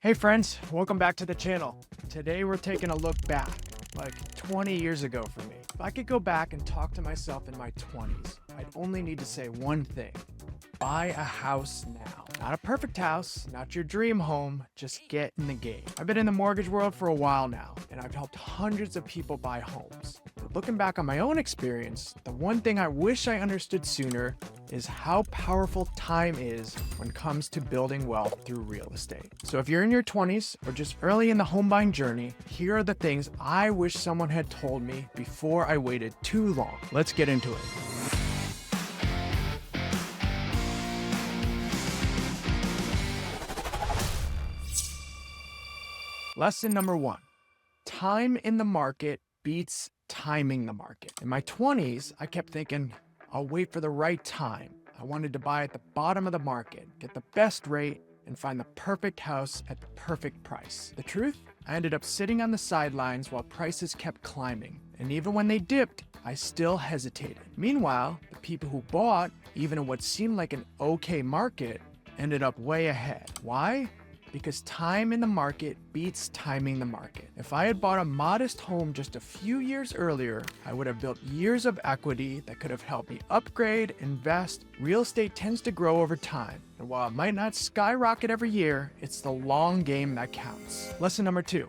Hey friends, welcome back to the channel. Today we're taking a look back, like 20 years ago for me. If I could go back and talk to myself in my 20s, I'd only need to say one thing. Buy a house now. Not a perfect house, not your dream home, just get in the game. I've been in the mortgage world for a while now, and I've helped hundreds of people buy homes. But looking back on my own experience, the one thing I wish I understood sooner is how powerful time is when it comes to building wealth through real estate. So if you're in your 20s or just early in the home buying journey, here are the things I wish someone had told me before I waited too long. Let's get into it. Lesson number 1, time in the market beats timing the market. In my 20s, I kept thinking, I'll wait for the right time. I wanted to buy at the bottom of the market, get the best rate, and find the perfect house at the perfect price. The truth? I ended up sitting on the sidelines while prices kept climbing. And even when they dipped, I still hesitated. Meanwhile, the people who bought, even in what seemed like an okay market, ended up way ahead. Why? Because time in the market beats timing the market. If I had bought a modest home just a few years earlier, I would have built years of equity that could have helped me upgrade, invest. Real estate tends to grow over time. And while it might not skyrocket every year, it's the long game that counts. Lesson number 2.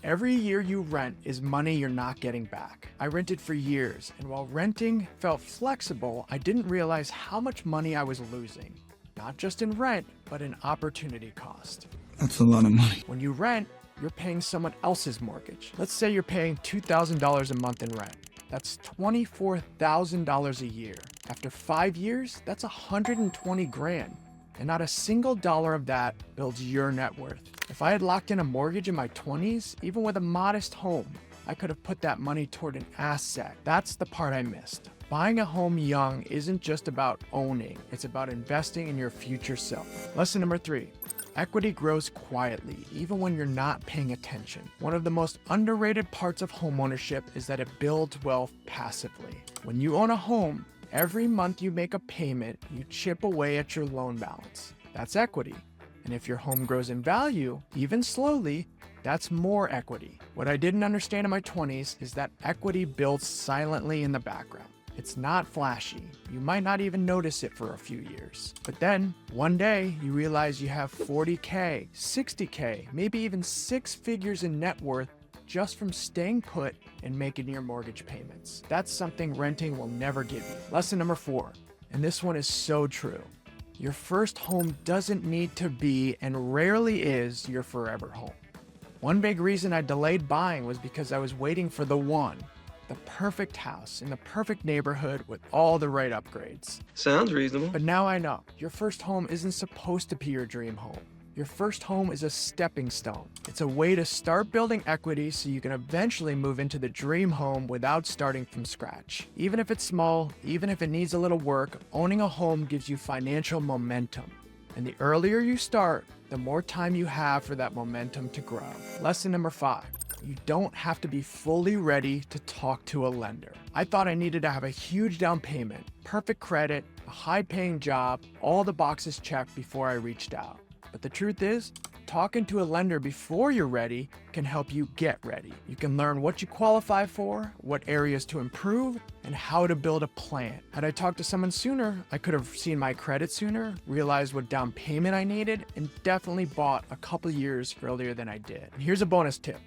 Every year you rent is money you're not getting back. I rented for years, and while renting felt flexible, I didn't realize how much money I was losing. Not just in rent, but in opportunity cost. That's a lot of money. When you rent, you're paying someone else's mortgage. Let's say you're paying $2,000 a month in rent. That's $24,000 a year. After 5 years, that's $120 grand. And not a single dollar of that builds your net worth. If I had locked in a mortgage in my 20s, even with a modest home, I could have put that money toward an asset. That's the part I missed. Buying a home young isn't just about owning, it's about investing in your future self. Lesson number 3. Equity grows quietly, even when you're not paying attention. One of the most underrated parts of homeownership is that it builds wealth passively. When you own a home, every month you make a payment, you chip away at your loan balance. That's equity. And if your home grows in value, even slowly, that's more equity. What I didn't understand in my 20s is that equity builds silently in the background. It's not flashy. You might not even notice it for a few years. But then, one day, you realize you have 40K, 60K, maybe even 6 figures in net worth just from staying put and making your mortgage payments. That's something renting will never give you. Lesson number 4, and this one is so true. Your first home doesn't need to be, and rarely is, your forever home. One big reason I delayed buying was because I was waiting for the one. The perfect house in the perfect neighborhood with all the right upgrades. Sounds reasonable. But now I know, your first home isn't supposed to be your dream home. Your first home is a stepping stone. It's a way to start building equity so you can eventually move into the dream home without starting from scratch. Even if it's small, even if it needs a little work, owning a home gives you financial momentum. And the earlier you start, the more time you have for that momentum to grow. Lesson number 5. You don't have to be fully ready to talk to a lender. I thought I needed to have a huge down payment, perfect credit, a high-paying job, all the boxes checked before I reached out. But the truth is, talking to a lender before you're ready can help you get ready. You can learn what you qualify for, what areas to improve, and how to build a plan. Had I talked to someone sooner, I could have seen my credit sooner, realized what down payment I needed, and definitely bought a couple years earlier than I did. And here's a bonus tip.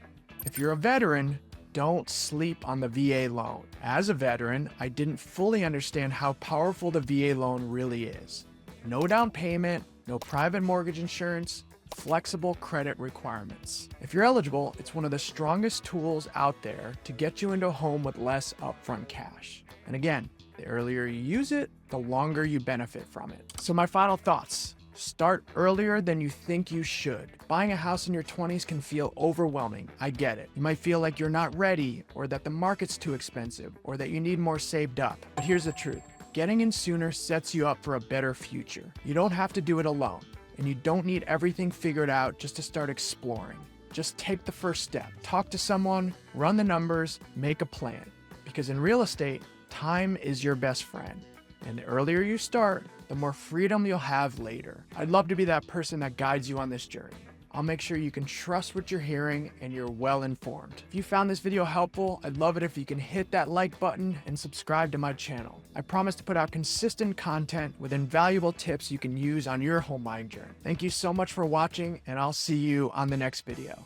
If you're a veteran, don't sleep on the VA loan. As a veteran, I didn't fully understand how powerful the VA loan really is. No down payment, no private mortgage insurance, flexible credit requirements. If you're eligible, it's one of the strongest tools out there to get you into a home with less upfront cash. And again, the earlier you use it, the longer you benefit from it. So my final thoughts. Start earlier than you think you should. Buying a house in your 20s can feel overwhelming. I get it. You might feel like you're not ready, or that the market's too expensive, or that you need more saved up. But here's the truth. Getting in sooner sets you up for a better future. You don't have to do it alone, and you don't need everything figured out just to start exploring. Just take the first step. Talk to someone, run the numbers, make a plan. Because in real estate, time is your best friend. And the earlier you start, the more freedom you'll have later. I'd love to be that person that guides you on this journey. I'll make sure you can trust what you're hearing and you're well informed. If you found this video helpful, I'd love it if you can hit that like button and subscribe to my channel. I promise to put out consistent content with invaluable tips you can use on your home buying journey. Thank you so much for watching, and I'll see you on the next video.